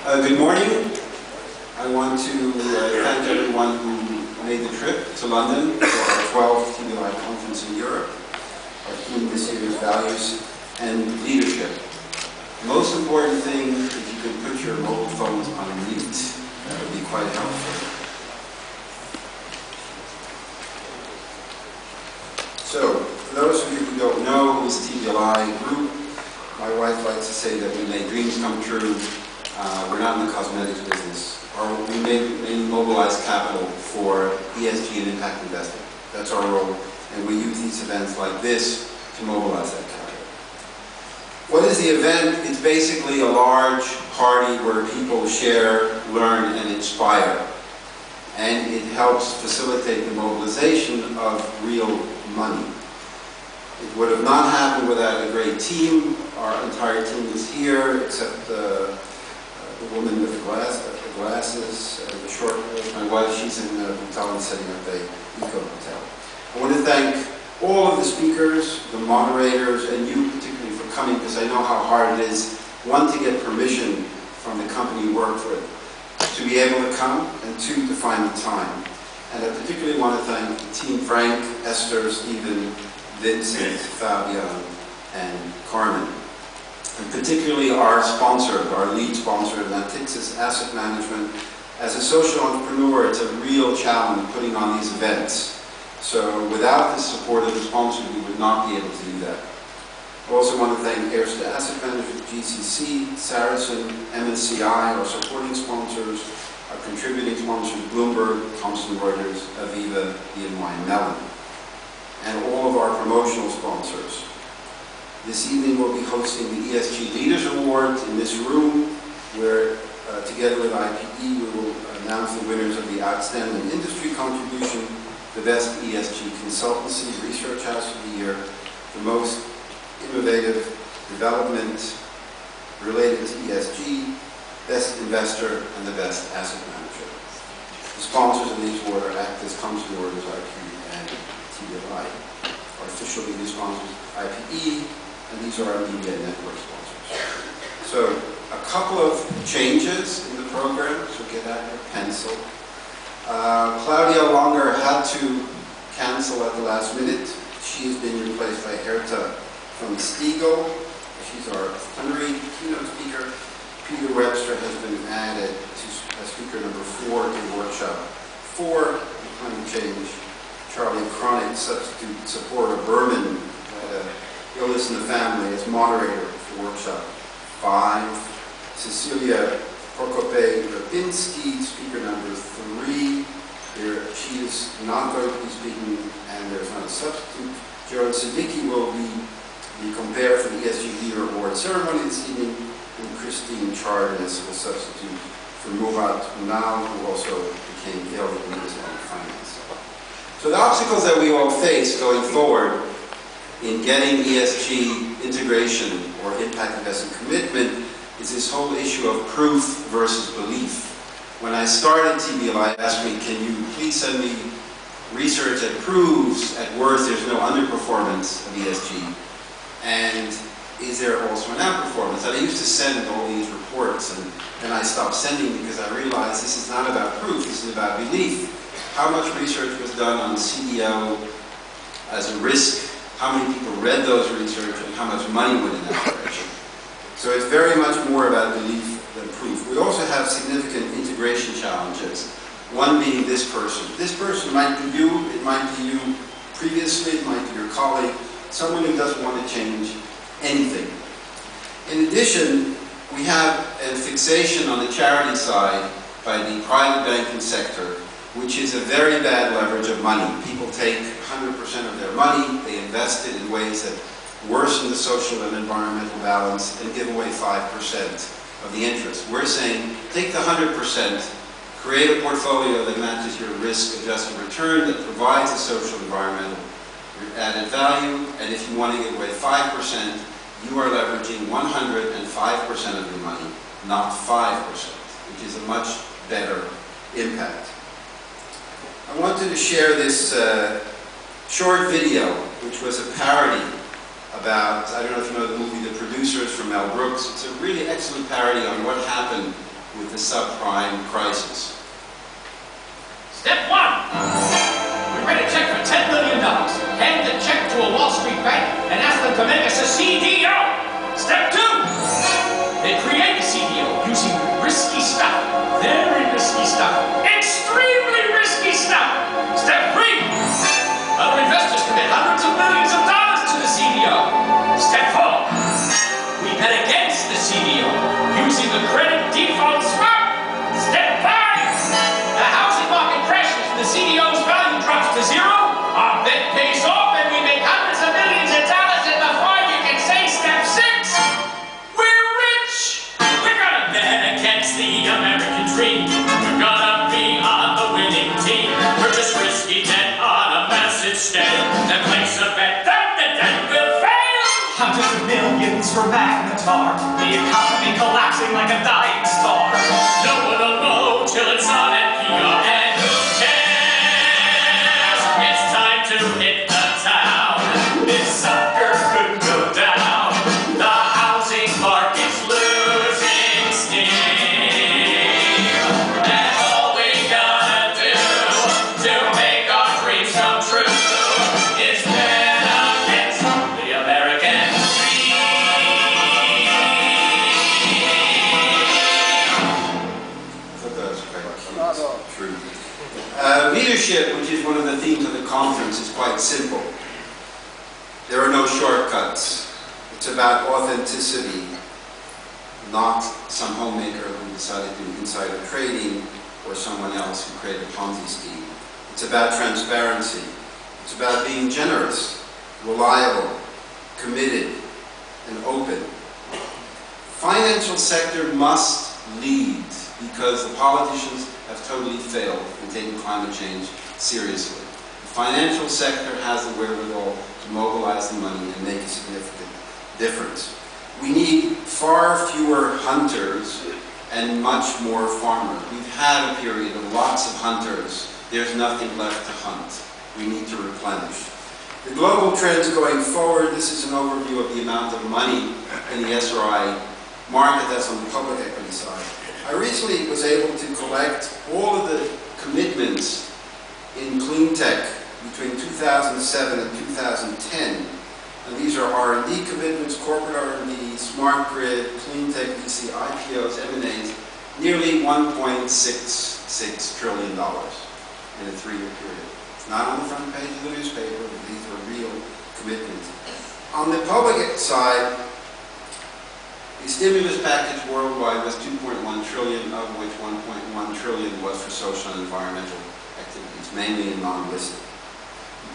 Good morning. I want to thank everyone who made the trip to London for our 12th TBLI conference in Europe. Our theme this year is Values and Leadership. The most important thing, if you could put your mobile phones on mute, that would be quite helpful. So, for those of you who don't know who's TBLI Group, my wife likes to say that we make dreams come true. We're not in the cosmetics business. We mainly mobilize capital for ESG and impact investing. That's our role, and we use these events like this to mobilize that capital. What is the event? It's basically a large party where people share, learn, and inspire. And it helps facilitate the mobilization of real money. It would have not happened without a great team. Our entire team is here, except the woman with the glasses, the short, my wife, she's in Bhutan setting up a eco-hotel. I want to thank all of the speakers, the moderators, and you particularly for coming, because I know how hard it is, one, to get permission from the company you work with to be able to come, and two, to find the time. And I particularly want to thank Team Frank, Esther, Stephen, Vincent, Fabian, and Carmen. And particularly our sponsor, our lead sponsor, Natixis Asset Management. As a social entrepreneur, it's a real challenge putting on these events. So without the support of the sponsor, we would not be able to do that. I also want to thank Erste Asset Management, GCC, Saracen, MSCI, our supporting sponsors, our contributing sponsors, Bloomberg, Thomson Reuters, Aviva, BNY, and Mellon, and all of our promotional sponsors. This evening we'll be hosting the ESG Leaders Award in this room, where together with IPE we will announce the winners of the Outstanding Industry Contribution, the Best ESG Consultancy Research House of the Year, the Most Innovative Development Related to ESG, Best Investor, and the Best Asset Manager. The sponsors of these awards act as Thomson Reuters, IPE, and TBLI. Our official media sponsors, IPE, and these are our media network sponsors. So, a couple of changes in the program, so get out your pencil. Claudia Longer had to cancel at the last minute. She has been replaced by Herta from Stiegel. She's our honorary keynote speaker. Peter Webster has been added to speaker number 4 in workshop 4 on climate change. Charlie Cronick, substitute supporter Berman, had a illness in the family, as moderator for workshop 5. Cecilia Prokope-Rapinski, speaker number 3. She is not going to be speaking, and there's not a substitute. Joan Siddiqui will be compared for the ESG Leader Award ceremony this evening, and Christine Chardas will substitute for Murat Unal, who also became ill in his own finance. So the obstacles that we all face going forward in getting ESG integration or impact investing commitment is this whole issue of proof versus belief. When I started TBLI, asked me, can you please send me research that proves at worst there's no underperformance of ESG, and is there also an outperformance? And I used to send all these reports, and then I stopped sending because I realized this is not about proof, this is about belief. How much research was done on CDO as a risk? How many people read those research, and how much money went in that direction? So it's very much more about belief than proof. We also have significant integration challenges. One being this person. This person might be you, it might be you previously, it might be your colleague, someone who doesn't want to change anything. In addition, we have a fixation on the charity side by the private banking sector, which is a very bad leverage of money. People take 100% of their money, they invest it in ways that worsen the social and environmental balance, and give away 5% of the interest. We're saying, take the 100%, create a portfolio that matches your risk-adjusted return, that provides a social environmental added value, and if you want to give away 5%, you are leveraging 105% of your money, not 5%, which is a much better impact. I wanted to share this short video, which was a parody about, I don't know if you know the movie The Producers from Mel Brooks. It's a really excellent parody on what happened with the subprime crisis. Step 1. We write a check for $10 million. Hand the check to a Wall Street bank and ask them to make us a CDO. Step 2. They create a CDO using risky stuff. Very risky stuff. Extremely risky stuff. Step 3. Other investors commit hundreds of millions of dollars to the CDO. Step 4. We bet against the CDO using the credit default swap. Step 5. The housing market crashes. The CDO's value drops to 0. Our bet pays off and we make hundreds of millions of dollars and before you can say step 6. We're rich. We're gonna bet against the American dream. We're gonna be on the winning team. We're just risky debt on a massive scale. And place a bet that the debt will fail. Hundreds of millions for Magnetar. The economy collapsing like a dying star. No one will know till it's on NPR. And who cares? It's time to hit the town. This sucker could go down. The housing market's losing steam. And all we gotta do to make our dreams come true is bet against the American dream. I thought that was quite true. Leadership, which is one of the themes of the conference, is quite simple. There are no shortcuts. It's about authenticity, not some homemaker who decided to do insider trading or someone else who created a Ponzi scheme. It's about transparency. It's about being generous, reliable, committed, and open. Financial sector must lead because the politicians have totally failed in taking climate change seriously. The financial sector has the wherewithal to mobilize the money and make a significant difference. We need far fewer hunters and much more farmers. We've had a period of lots of hunters. There's nothing left to hunt. We need to replenish. The global trends going forward, this is an overview of the amount of money in the SRI market that's on the public equity side. I recently was able to collect all of the commitments in clean tech between 2007 and 2010. And these are R&D commitments, corporate R&D, smart grid, clean tech, VC, IPOs, M&As, nearly $1.66 trillion in a 3-year period. It's not on the front page of the newspaper, but these are real commitments. On the public side, the stimulus package worldwide was $2.1 trillion, of which $1.1 trillion was for social and environmental activities, mainly in non-listed.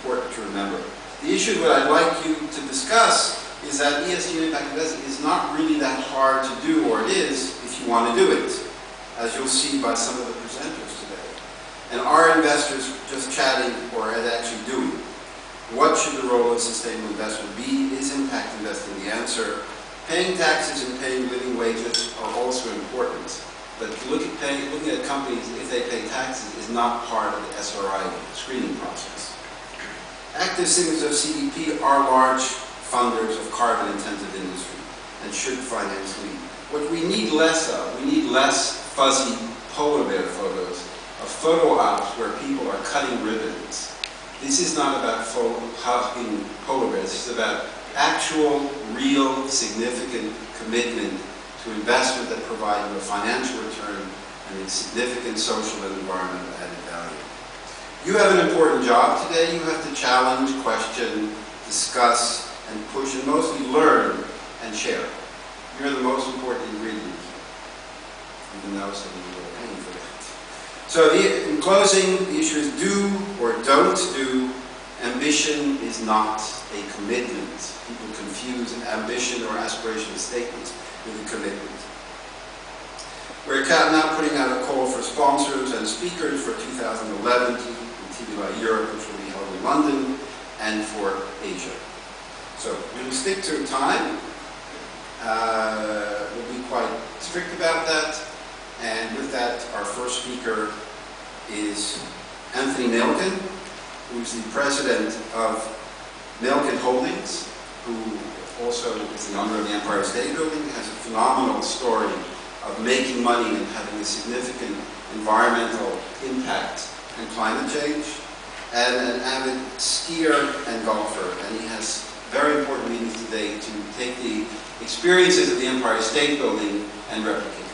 Important to remember. The issue that I'd like you to discuss is that ESG impact investing is not really that hard to do, or it is if you want to do it, as you'll see by some of the presenters today. And are investors just chatting or are they actually doing? What should the role of sustainable investment be? Is impact investing the answer? Paying taxes and paying living wages are also important, but looking at companies if they pay taxes is not part of the SRI screening process. Active signatures of CDP are large funders of carbon-intensive industry and should finance lead. What we need less of, we need less fuzzy polar bear photos of photo ops where people are cutting ribbons. This is not about hugging polar bears. This is about actual, real, significant commitment to investment that provide you a financial return and a significant social and environmental added value. You have an important job today. You have to challenge, question, discuss, and push, and mostly learn and share. You're the most important ingredient here, even though some of you are paying for that. So in closing, the issue is do or don't do. Ambition is not a commitment. People confuse ambition or aspirational statements with a commitment. We're now putting out a call for sponsors and speakers for 2011 in TBLI Europe, which will be held in London, and for Asia. So we will stick to time. We'll be quite strict about that. And with that, our first speaker is Anthony Milken, who's the president of Milken Holdings, who also is the owner of the Empire State Building, has a phenomenal story of making money and having a significant environmental impact and climate change, and an avid skier and golfer. And he has very important meetings today to take the experiences of the Empire State Building and replicate.